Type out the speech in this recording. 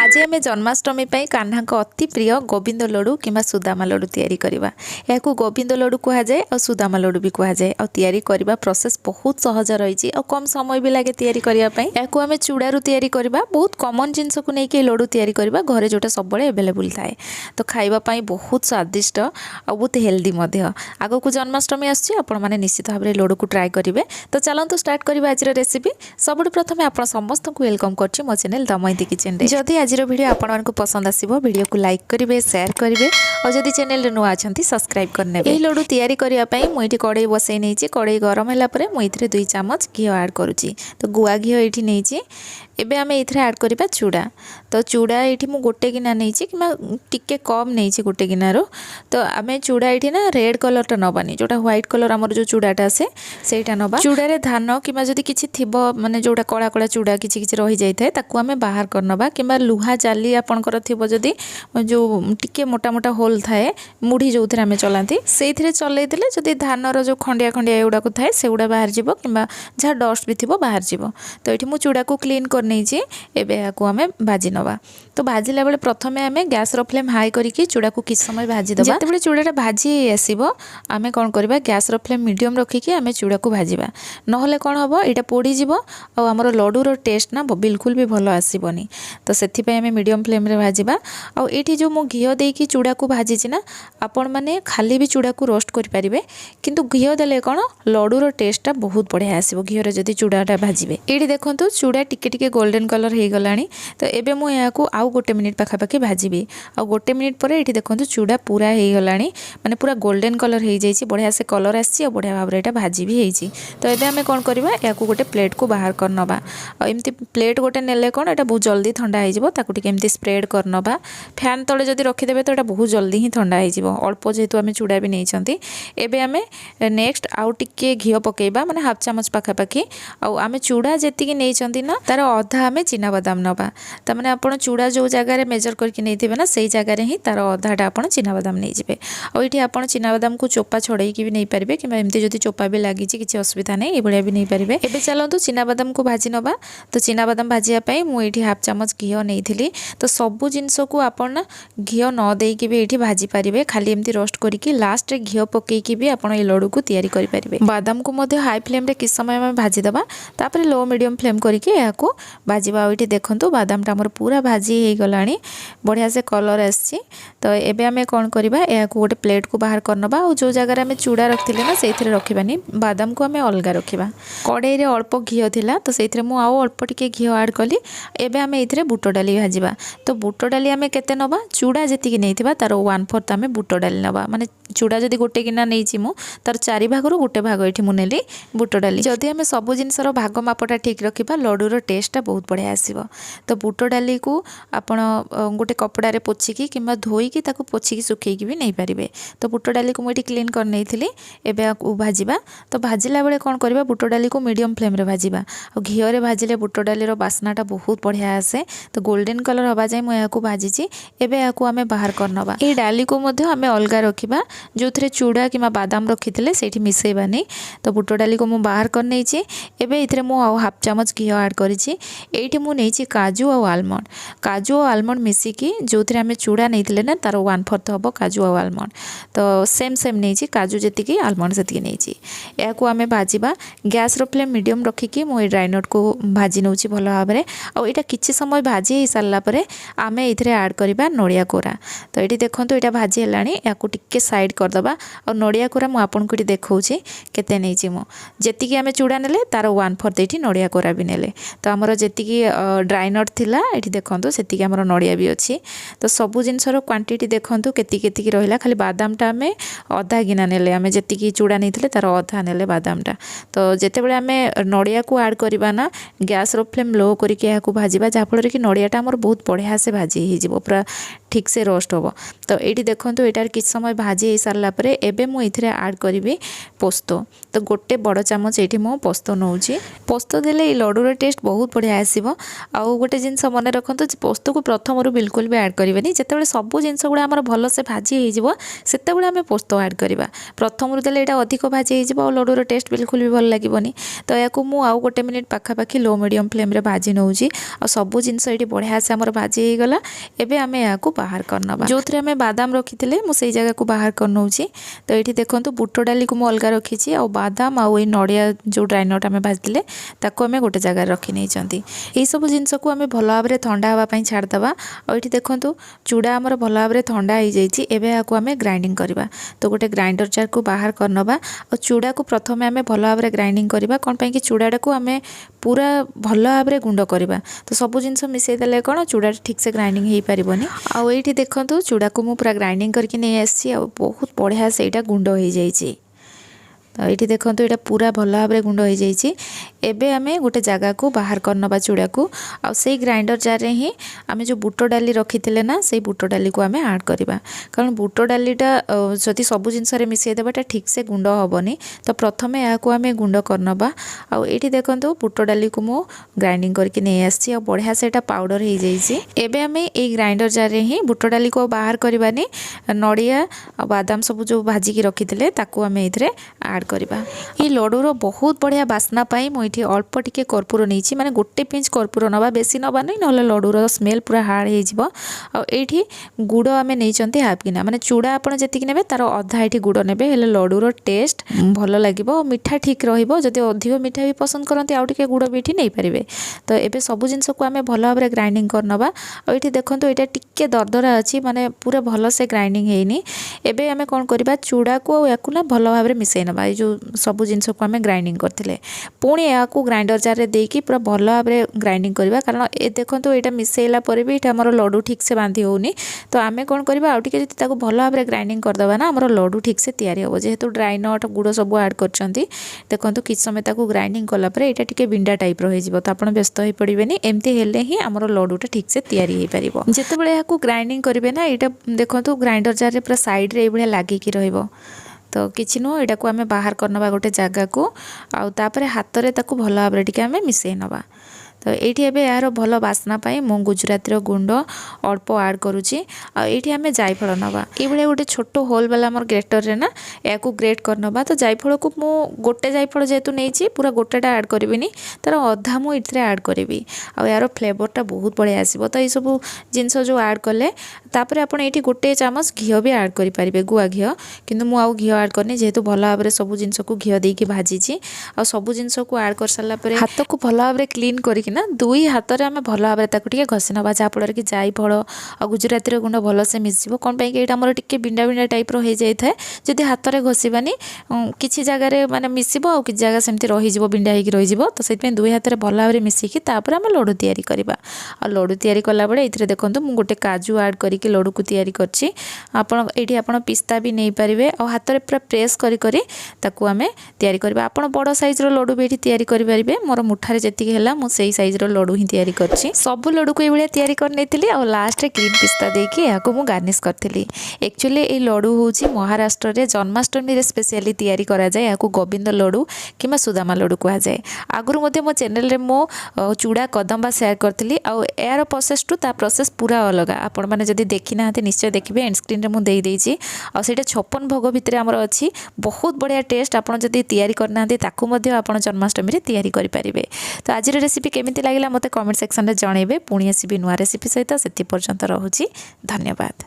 आज आम जन्माष्टमी कान्हा अति प्रिय गोविंद लड्डू कि सुदामा लड्डू तैयारी करवा। यह गोविंद लड्डू कहुए और सुदामा लड्डू भी कहुए। तैयारी करने प्रोसेस बहुत सहज रही और कम समय भी लगे तैयारी करने। यह आम चूड़ारू तैयारी करवा। बहुत कमन जिनस को लेकिन लड्डू तैयारी करवा घरे जोटा सब एवेलेबल थाए। तो खावाई बहुत स्वादिष्ट और बहुत हेल्दी। आग को जन्माष्टमी आसने निश्चित भाव में लड्डू को ट्राए करेंगे। तो चलतु स्टार्ट करवा आज रेसिपी। सब प्रथम आप समस्त को वेलकम कर मो चैनल दमयंती किचन। जदि आज वीडियो आपण को पसंद आसीबो वीडियो को लाइक करेंगे, शेयर करेंगे और जदि चैनल नुआ अच्छा सब्सक्राइब करने। यही लड्डू तैयारी करने मुझे कड़े बसई नहीं। कड़े गरम है मुझे 2 चामच घी ऐड करुच्ची। तो गुआ घी ये नहीं। एबे आम ये ऐड करवा चूड़ा। तो चूड़ा ये गोटे गिना नहीं कि कम नहीं गोटे गिनार। तो आम चूड़ा ये ना रेड कलर नबानी जोटा व्हाइट कलर आमर जो चूड़ाटा आसे सेटा नबा। चूड़े धान कि किसी थी माने जोटा कला कला चूड़ा किसी रही जाए आम बाहर करनबा कि लुहा जाली आपणकर थी जदि जो टिके मोटा मोटा होल थाए मुढ़ी जो थे आम चलाती से चलई जदि धानर जो खंडिया खंडिया एगुड़ा थाए से गुड़ा बाहर जीव कि जहाँ डस्ट भी थी बाहर जीव। तो ये चूड़ा को क्लीन कर नहीं एवं आम भाजी नवा। तो भाजिला बेले प्रथम आम गैस फ्लेम हाई करके चूड़ा को किस समय भाजीद। जिते चूड़ाटा भाजी आसो आम कौन करवा गैस फ्लेम मीडियम रखिकी आम चूड़ा को भाजवा। ना कौन हम यहाँ पोड़ीज आमर लड्डूर टेस्ट ना बिल्कुल भी भल आसबनी। तो से आम मीडियम फ्लेम रे भाजवा। और ये जो मु घी देकी चूड़ा को भाजी ना आपण मैंने खाली भी चूड़ा को रोस्ट करेंगे किंतु घी देले कौन लड्डूर टेस्टा बहुत बढ़िया आसो घी जदि चूड़ाटा भाजबे। ये देखो चूड़ा टिके गोल्डन कलर हो गला। तो एबे मु यहाँ आउ गोटे मिनिट पाखापाखि भाजबी। आ गोटे मिनिट पर ये देखो चूड़ा पूरा हो गला माने पूरा गोल्डन कलर हो जाए बढ़िया से कलर आसी बढ़िया भाव में भाजी भी होती। तो ये आम कौन करवा या गोटे प्लेट को बाहर करनबा। एमती प्लेट गोटे नेले कौन यहाँ बहुत जल्दी ठंडा हो स्प्रेड करनबा। फैन तले जदि रखिदेवे तो यहाँ बहुत जल्दी ही ठंडा हो अल्प जेहेतु आम चूड़ा भी नहीं। एबे आम नेक्स्ट आउ टिके घी पकेबा माने हाफ चामच पाखापाखि। आम चूड़ा जी नहीं ना तार अधा आम चिना बादाम नवा। तमाने आप चूड़ा जो जगह मेजर करके नहीं ना से जगह ही तार अधाटा आप चिना बादाम नहीं जाए। और ये आप चिना बादाम को चोपा छड़े भी नहीं पारे कि एमती जदि चोपा भी लगी किसी असुविधा नहीं ये भी नहीं पारे। एबे चलतु चिना बादाम को भाजी नवा। तो चिना बादाम भाजियापाई मुझे हाफ चामच घी नहीं। तो सबू जिनस को आप घी न देकी भी ये भाजी पारे खाली एमती रोस्ट करके लास्ट घी पकईकी भी आप लड्डू को तैयारी करेंगे। बादाम को हाई फ्लेम रे किस समय आम भाजीदबा तापर लो मीडियम फ्लेम करके यहाँ भाजवा। ये देखो बादाम टामर पूरा भाजी हो गला बढ़िया से कलर आसी। तो एबे आम कौन करवा यहाँ गोटे प्लेट को बाहर करनबा। और जो जगह आम चूड़ा रखी ना से रखानी बादाम को आम अलग रखा। कड़े अल्प घी थिला तो से अल्प टिके घी ऐड कली। एबे आम ये बुट डाली भाजवा। तो बुट डाली आम केते नबा चूड़ा जी नहीं तार 1/4 आम बुट डाली नबा। माने चूड़ा जदि गोटे गिना नहीं मु तार 4 भागरू गोटे भाग ये मुझे बुट डाली। जदि आम सब जिनसर भाग मापटा ठीक रखा लड्डूर टेस्टा बहुत बढ़िया आसो। तो बुट डाली को आप गोटे कपड़ा रे पोछिकी कि धोईकी पोछिकी सुखेकी भी नहीं पारे। तो बुट डाली को मुझे क्लीन कर नहीं थी। एबे भाजवा। तो भाजिला बेले कौन करवा बुट डाली को मीडियम फ्लेम रे भाजवा। और घी रे भाजिले बुट डालीर बास्नाटा बहुत बढ़िया आसे। तो गोल्डन कलर हवा जाए मुझे यहाँ भाजी। एबे यहाँ आम बाहर करनबा। ये डाली को आम अलग रखा जो थे चूड़ा कि बादाम रखी थे से मिसेबानी। तो बुट डाली को मुझे बाहर कर नहीं। एबे इथरे मु हाफ चामच घी ऐड करिछि। एठी मु नेछि काजू और आलमंड। काजू और आलमंड मिसिकी जो थे आम चूड़ा नहीं ना तार 1/4 हम काजू और आलमंड। तो सेम सेम नहीं काजू जी आलमंड से नहीं। यहाँ आम भाजवा। गैस फ्लेम मीडियम रखिकी मुझे ड्राइनट को भाजी नौ भल भाव में। आईटा कि समय भाजी हो सारापर आम ये ऐड करवा नड़िया कोरा। तो ये देखो यहाँ भाजी है या टिके साइड करदे। और नड़िया कोरा मुझे देखा केते नहीं मुझे आम चूड़ा ने तार 1/4 ये नड़िया कोरा भी नेले। तो आमर जी ड्राइनट थिला ये देखो से आमर नड़िया भी अच्छी। तो सबू जिनसर क्वांटिटी देखो केती रहा खाली बादामटा आम अधा गिना नेले आम जी चूड़ा नहीं तार अधा नेले बादामटा। तो जिते बड़े आम नड़िया को ऐड करवा ना गैस फ्लेम लो करके यहाँ भाजवा जहाँफल कि नड़ियाटा आमर बहुत बढ़िया से भाजी हो पूरा ठीक से रोस्ट हम। तो ये देखो यहाँ किस समय भाजी हो सारापर एबे मुझे ऐड करी पोस्त। तो गोटे बड़ चामच ये मु पोस्त नौ। पोस्त देले लड्डूर टेस्ट बहुत बढ़िया आसो। आउ गोटे जिनस मन रखु पोस्त को प्रथम बिल्कुल भी ऐड करेंगे जिते सब जिनस गुड़ा आम भल से भाजी होते आम पोस्त ऐड करवा। प्रथम देले यहाँ अधिक भाजी हो लड्डूर टेस्ट बिल्कुल भी भल लगे। तो या मुझे गोटे मिनिट पाखापाखि लो मीडियम फ्लेम रे भाजी नौ। सबू जिनस ये बढ़िया बढ़िया से आमर भाजी हो गला। एबे आमे या को बाहर करनबा। जो थरे आमे बादाम रखिथिले मु सेई जगह को बाहर करनौची। तो एठी देखंतु बुट डाली को मु अलगा रखिछि आ बादाम आ ओई नडिया जो ड्राई नट आमे भाजिथिले ताको आमे गोटे जगह रखि नै चंती। एई सब जिंस को आमे भलो भाबरे ठंडा हवा पई छाड़ दबा। आ एठी देखंतु चूड़ा आमर भलो भाबरे ठंडा हो जाइछि। एबे या को आमे ग्राइंडिंग करबा। तो गोटे ग्राइंडर जार को बाहर करनबा और चूड़ा को प्रथमे आमे भलो भाबरे ग्राइंडिंग करबा। कोन पई कि चूड़ाटा को आमे पूरा भलो भाबरे गुंड करबा। तो सब जिंस मिसई देले कोन चूड़ा ठीक से ग्राइंडिंग हेई परिबोनी। आ एठी देखंतु चूड़ा को मु पूरा ग्राइंडिंग करके नै आसी आ बहुत बढ़िया से एटा गुंड हो जाइछि। तो ये देखो ये पूरा भल भाव गुंड हो जाइए। एबे आमे गोटे जगह को बाहर करनबा चूड़ा को आ से ग्राइंडर जार रे ही आमे जो बुट डाली रखिथिले ना से बुट डाली को आमे ऐड करबा। कारण बुट डालीटा जदि सब जिनस रे मिसई देबाटा ठीक से गुंड होबनी। तो प्रथमे या को आमे गुंड करनबा। आ एठी देखंतु बुट डाली को मो ग्राइंडिंग करके नै आसी आ बढ़िया से एटा पाउडर हो जाइए। एबे आमे ए ग्राइंडर जार रे ही बुट डाली को बाहर करबानी। नडिया आ बादाम सब जो भाजी की रखिथिले ताको आमे इथरे ऐड करबा। ये लडूर बहुत बढ़िया बास्ना पाई मुझे अल्प टिके कर्पूर नहीं माने गोटे पिंच कर्पूर नवा बेसी नवा नहीं ना लडूर स्मेल पूरा हार्ड हो। ये गुड़ आम नहीं हाफ किना माने चूड़ा आपड़ जी ने तार अधा ये गुड़ ने लडूर टेस्ट भल लगे मिठा ठीक रही अधिक मिठा भी पसंद करती आउ टे गुड़ भी नहीं पारे। तो ये सब जिनस को आम भल भाव ग्राइंडिंग करनबा। ये देखो यहाँ टिके दरदरा अच्छी माने पूरा भल से ग्राइंडिंग होनी। एबे आमे कौन करबा चूड़ा को या भल भाव मिसई नबा। जो सब जिनस को आम ग्राइंडिंग करते पुणी या ग्राइंडर जार रे देकी पूरा भल भाव ग्राइंडिंग करबा। कारण ए देखो यहाँ मिसैला पर भी ये आमर लडू ठीक से बांधी होनी। तो आम कौन करबा आउ टिके जदि भल भाव ग्राइंडिंग करदबा ना आमर लडू ठीक से तैयारी हो। जेहेतु ड्राई नट गुड़ सब ऐड करछंती देखो किछ समय ताकू ग्राइंडिंग कला परे एटा टिके बिंडा टाइप रो हो। तो आपण व्यस्त हो पड़िबेनी एमती हेले ही आमर लडूटा ठीक से तैयारी हो पारिबो। जेतेबेले याकू ग्राइंडिंग करिवे ना एटा देखो ग्राइंडर जार रे पूरा साइड रे ए भलिया लागिकी रहिबो। तो किसी नुह यहाँ को आम बाहर करनबा गोटे जगह को आउे हाथ में ताकू भल भाव टिके आम मिसई नबा। तो ये यार भल बास्ना पाई मु गुजराती गुंड अल्प ऐड करुच्ची। ये आम जायफल नवा ये गोटे छोट होल वाला आम ग्रेटर रे ना या ग्रेट करनबा। तो जायफल को मु गोटे जायफल जेहेतु नहीं पूरा गोटेटा ऐड करी तार अधा मु इतने ऐड करी आ यार फ्लेवरटा बहुत बढ़िया आसो। तो ये सब जिनस जो ऐड कले तापर आपड़ ये गोटे चामच घी भी ऐड करेंगे गुआ घी। किंतु मु आउ घी ऐड करनी जेहेतु भल भाव सब जिनस को घी देकी भाजी आ सब जिनस को ऐड कर सारा हाथ को भल भाव क्लीन कर ना दुई हाथ में आम भल भाव टे घसी नवा जहाँफल कि जायफल आ गुजराती गुंड भल से मिसब। कौन पाई कि आमर टिके बिंडा बिंडा टाइप हो जाए जदि हाथ में घसीबानी किसी जगह माने मिसब आ कि जगह सेमती रही बिंडा होगी रही। तो से दुई हाथ में भल भाव मिसिकी तापर आम लडू तैयारी करवा। आ लडू तैयारी कला बेले ये देखो मुझे गोटे काजू ऐड करके लडू को तैयारी करछि। ये आप पिस्ता भी नहीं पारे आ हाथ में पूरा प्रेस करी ताकू आम तैयारी करवा। आप बड़ साइज लडू भी ये तैयारी करेंगे। मोर मुठारे जी है मुझे साइज लडू ही तैयारी करछि। सब लडू को ये तैयारी कर आ लास्ट रे क्रीम पिस्ता देकी याको मु गार्निश करथिली। एक्चुअली ये लडू होची महाराष्ट्र रे जन्माष्टमी रे स्पेशली तैयारी करा जाए। याको गोविंद लडू किंबा सुदामा लडू कहा जाए। आगुरु मते मो चैनल रे मो चूड़ा कदम्बा शेयर करथिली आ यार प्रोसेस टू ता प्रोसेस पूरा अलग। आपण माने जदी देखि नाहते निश्चय देखिबे एंड स्क्रीन रे मु देई देइछि। आ सेटा 56 भोग भितरे हमर अछि बहुत बढ़िया टेस्ट। आपण जदी तैयारी करनाहते ताकू मध्ये आपण जन्माष्टमी रे तैयारी करि परिबे। तो आज रेसिपी केमिति लागिला मते कमेंट सेक्शन रे जणेबे। पुणी आसीबे नुआ रेसिपी सहित। से पर्यंत रहुछि धन्यवाद।